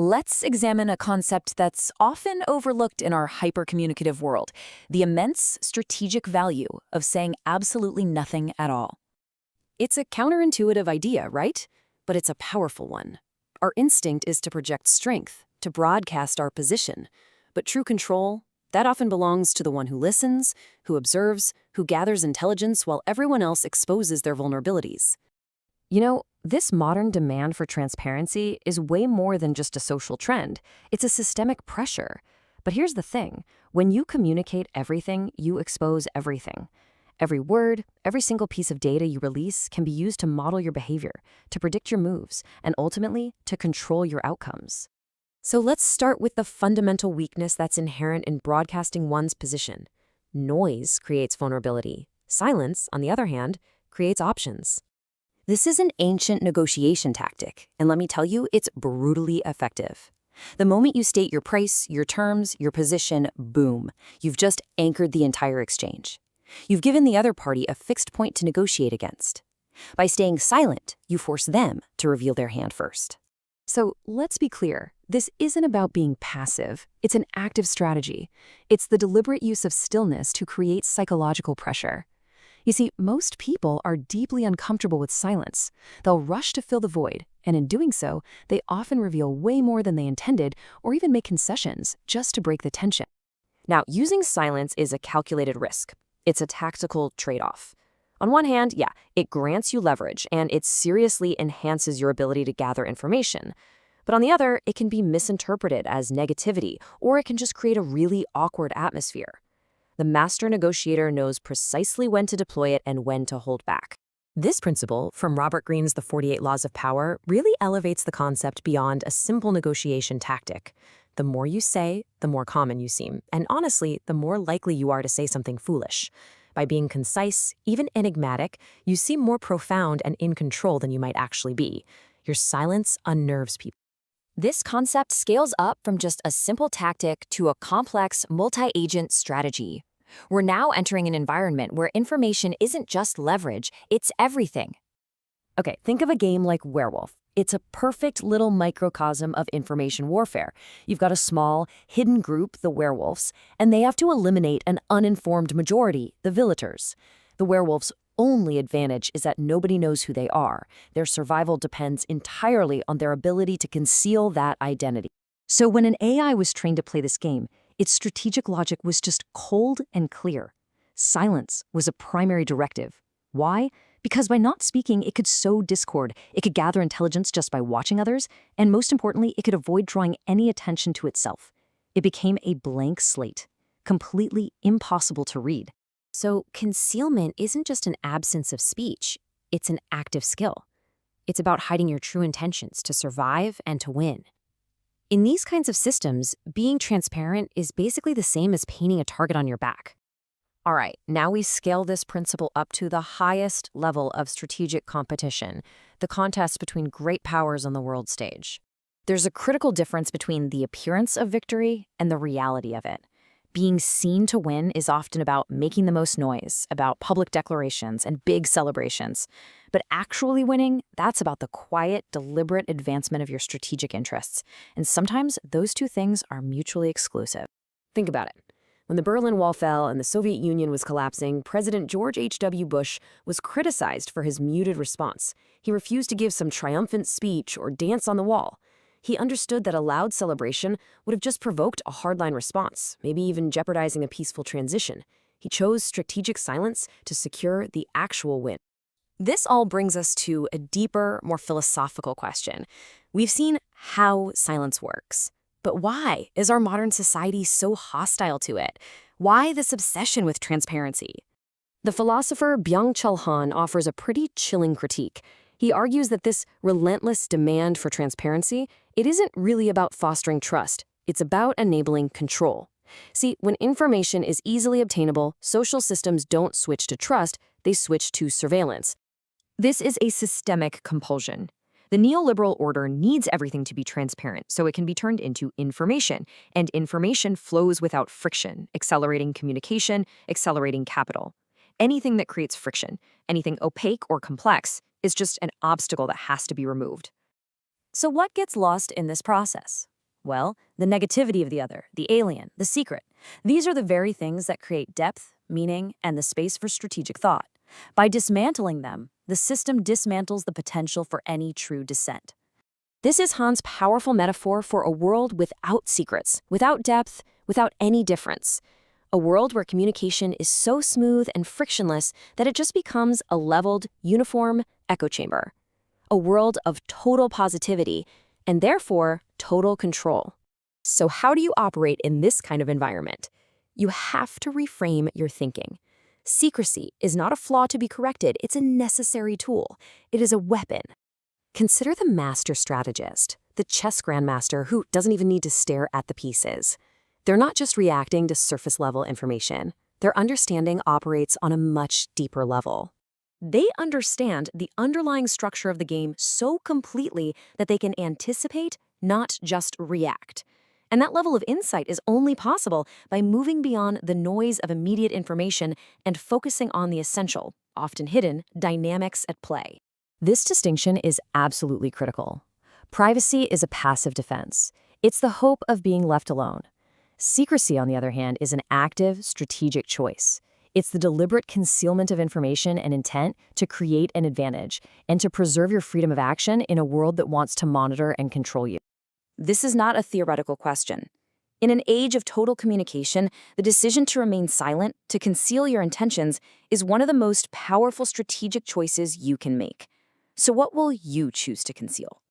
let's examine a concept that's often overlooked in our hypercommunicative world, the immense strategic value of saying absolutely nothing at all. It's a counterintuitive idea, right? But it's a powerful one. Our instinct is to project strength, to broadcast our position. But true control, that often belongs to the one who listens, who observes, who gathers intelligence while everyone else exposes their vulnerabilities. You know, this modern demand for transparency is way more than just a social trend. It's a systemic pressure. But here's the thing. When you communicate everything, you expose everything. Every word, every single piece of data you release can be used to model your behavior, to predict your moves, and ultimately, to control your outcomes. So let's start with the fundamental weakness that's inherent in broadcasting one's position. Noise creates vulnerability. Silence, on the other hand, creates options. This is an ancient negotiation tactic, and let me tell you, it's brutally effective. The moment you state your price, your terms, your position, boom, you've just anchored the entire exchange. You've given the other party a fixed point to negotiate against. By staying silent, you force them to reveal their hand first. So let's be clear, this isn't about being passive. It's an active strategy. It's the deliberate use of stillness to create psychological pressure. You see, most people are deeply uncomfortable with silence. They'll rush to fill the void, and in doing so, they often reveal way more than they intended or even make concessions just to break the tension. Now, using silence is a calculated risk. It's a tactical trade-off. On one hand, yeah, it grants you leverage, and it seriously enhances your ability to gather information. But on the other, it can be misinterpreted as negativity, or it can just create a really awkward atmosphere. The master negotiator knows precisely when to deploy it and when to hold back. This principle, from Robert Greene's The 48 Laws of Power, really elevates the concept beyond a simple negotiation tactic. The more you say, the more common you seem, and honestly, the more likely you are to say something foolish. By being concise, even enigmatic, you seem more profound and in control than you might actually be. Your silence unnerves people. This concept scales up from just a simple tactic to a complex, multi-agent strategy. We're now entering an environment where information isn't just leverage, it's everything. Okay, think of a game like Werewolf. It's a perfect little microcosm of information warfare. You've got a small, hidden group, the werewolves, and they have to eliminate an uninformed majority, the villagers. The werewolves' only advantage is that nobody knows who they are. Their survival depends entirely on their ability to conceal that identity. So when an AI was trained to play this game, its strategic logic was just cold and clear. Silence was a primary directive. Why? Because by not speaking, it could sow discord, it could gather intelligence just by watching others, and most importantly, it could avoid drawing any attention to itself. It became a blank slate, completely impossible to read. So concealment isn't just an absence of speech, it's an active skill. It's about hiding your true intentions to survive and to win. In these kinds of systems, being transparent is basically the same as painting a target on your back. All right, now we scale this principle up to the highest level of strategic competition, the contest between great powers on the world stage. There's a critical difference between the appearance of victory and the reality of it. Being seen to win is often about making the most noise, about public declarations and big celebrations. But actually winning, that's about the quiet, deliberate advancement of your strategic interests. And sometimes those two things are mutually exclusive. Think about it. When the Berlin Wall fell and the Soviet Union was collapsing, President George H.W. Bush was criticized for his muted response. He refused to give some triumphant speech or dance on the wall. He understood that a loud celebration would have just provoked a hardline response, maybe even jeopardizing a peaceful transition. He chose strategic silence to secure the actual win. This all brings us to a deeper, more philosophical question. We've seen how silence works. But why is our modern society so hostile to it? Why this obsession with transparency? The philosopher Byung-Chul Han offers a pretty chilling critique. He argues that this relentless demand for transparency, it isn't really about fostering trust. It's about enabling control. See, when information is easily obtainable, social systems don't switch to trust, they switch to surveillance. This is a systemic compulsion. The neoliberal order needs everything to be transparent so it can be turned into information, and information flows without friction, accelerating communication, accelerating capital. Anything that creates friction, anything opaque or complex, is just an obstacle that has to be removed. So what gets lost in this process? Well, the negativity of the other, the alien, the secret. These are the very things that create depth, meaning, and the space for strategic thought. By dismantling them, the system dismantles the potential for any true dissent. This is Han's powerful metaphor for a world without secrets, without depth, without any difference. A world where communication is so smooth and frictionless that it just becomes a leveled, uniform echo chamber. A world of total positivity, and therefore total control. So how do you operate in this kind of environment? You have to reframe your thinking. Secrecy is not a flaw to be corrected, it's a necessary tool. It is a weapon. Consider the master strategist, the chess grandmaster who doesn't even need to stare at the pieces. They're not just reacting to surface-level information. Their understanding operates on a much deeper level. They understand the underlying structure of the game so completely that they can anticipate, not just react. And that level of insight is only possible by moving beyond the noise of immediate information and focusing on the essential, often hidden, dynamics at play. This distinction is absolutely critical. Privacy is a passive defense. It's the hope of being left alone. Secrecy, on the other hand, is an active, strategic choice. It's the deliberate concealment of information and intent to create an advantage and to preserve your freedom of action in a world that wants to monitor and control you. This is not a theoretical question. In an age of total communication, the decision to remain silent, to conceal your intentions, is one of the most powerful strategic choices you can make. So what will you choose to conceal?